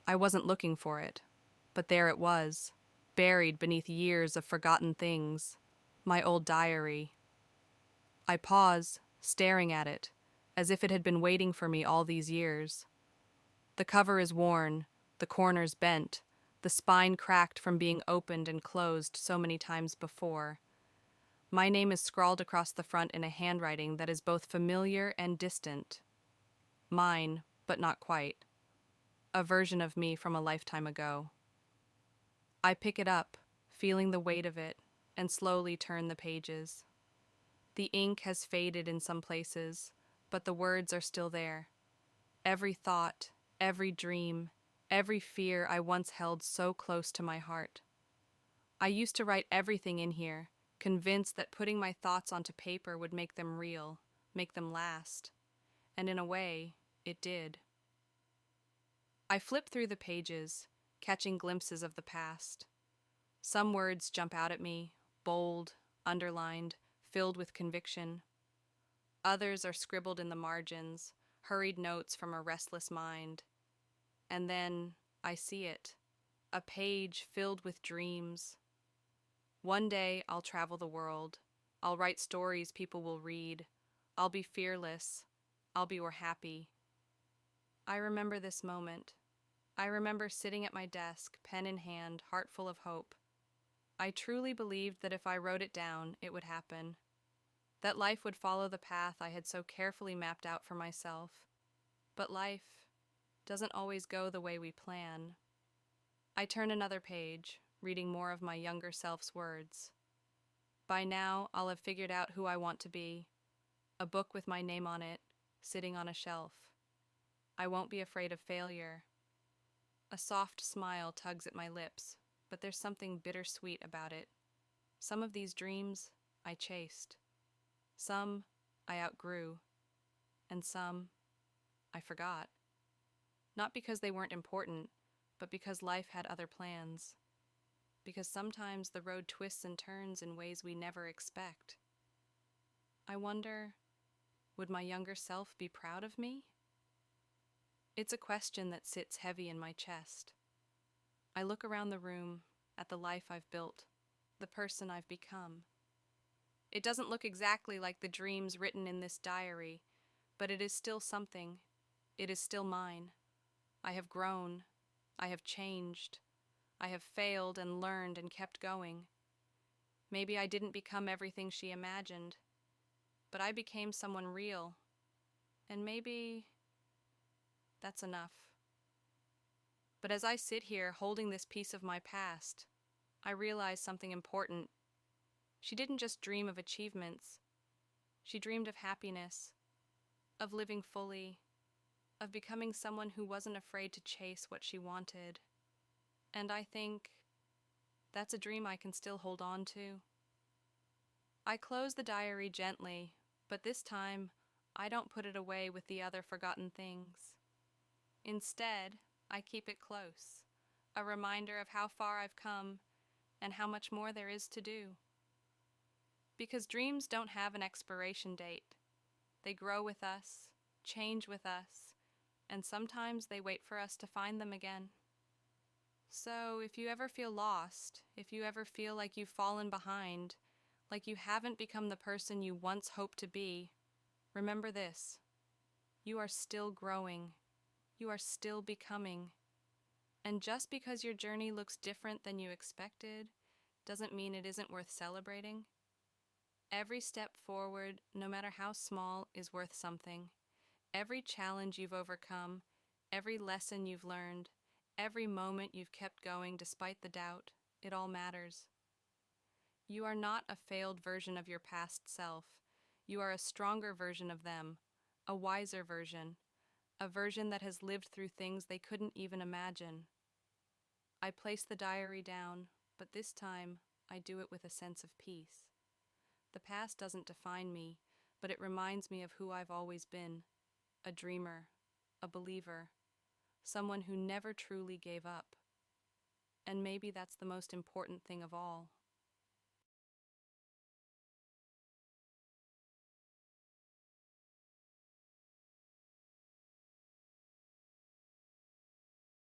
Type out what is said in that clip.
I wasn't looking for it, but there it was, buried beneath years of forgotten things. My old diary. I pause, staring at it, as if it had been waiting for me all these years. The cover is worn, the corners bent, the spine cracked from being opened and closed so many times before. My name is scrawled across the front in a handwriting that is both familiar and distant. Mine, but not quite. A version of me from a lifetime ago. I pick it up, feeling the weight of it, and slowly turn the pages. The ink has faded in some places, but the words are still there. Every thought, every dream, every fear I once held so close to my heart. I used to write everything in here, convinced that putting my thoughts onto paper would make them real, make them last. And in a way, it did. I flip through the pages, catching glimpses of the past. Some words jump out at me, bold, underlined, filled with conviction. Others are scribbled in the margins, hurried notes from a restless mind. And then I see it, a page filled with dreams. One day I'll travel the world. I'll write stories people will read. I'll be fearless. I'll be happy. I remember this moment. I remember sitting at my desk, pen in hand, heart full of hope. I truly believed that if I wrote it down, it would happen. That life would follow the path I had so carefully mapped out for myself. But life doesn't always go the way we plan. I turn another page, reading more of my younger self's words. By now, I'll have figured out who I want to be. A book with my name on it, sitting on a shelf. I won't be afraid of failure. A soft smile tugs at my lips, but there's something bittersweet about it. Some of these dreams I chased. Some I outgrew. And some I forgot. Not because they weren't important, but because life had other plans. Because sometimes the road twists and turns in ways we never expect. I wonder, would my younger self be proud of me? It's a question that sits heavy in my chest. I look around the room, at the life I've built, the person I've become. It doesn't look exactly like the dreams written in this diary, but it is still something. It is still mine. I have grown. I have changed. I have failed and learned and kept going. Maybe I didn't become everything she imagined, but I became someone real. And maybe that's enough. But as I sit here holding this piece of my past, I realize something important. She didn't just dream of achievements. She dreamed of happiness, of living fully, of becoming someone who wasn't afraid to chase what she wanted. And I think that's a dream I can still hold on to. I close the diary gently, but this time I don't put it away with the other forgotten things. Instead, I keep it close, a reminder of how far I've come and how much more there is to do. Because dreams don't have an expiration date. They grow with us, change with us, and sometimes they wait for us to find them again. So if you ever feel lost, if you ever feel like you've fallen behind, like you haven't become the person you once hoped to be, remember this: you are still growing. You are still becoming. And just because your journey looks different than you expected, doesn't mean it isn't worth celebrating. Every step forward, no matter how small, is worth something. Every challenge you've overcome, every lesson you've learned, every moment you've kept going despite the doubt, it all matters. You are not a failed version of your past self. You are a stronger version of them, a wiser version, a version that has lived through things they couldn't even imagine. I place the diary down, but this time I do it with a sense of peace. The past doesn't define me, but it reminds me of who I've always been: a dreamer, a believer, someone who never truly gave up. And maybe that's the most important thing of all.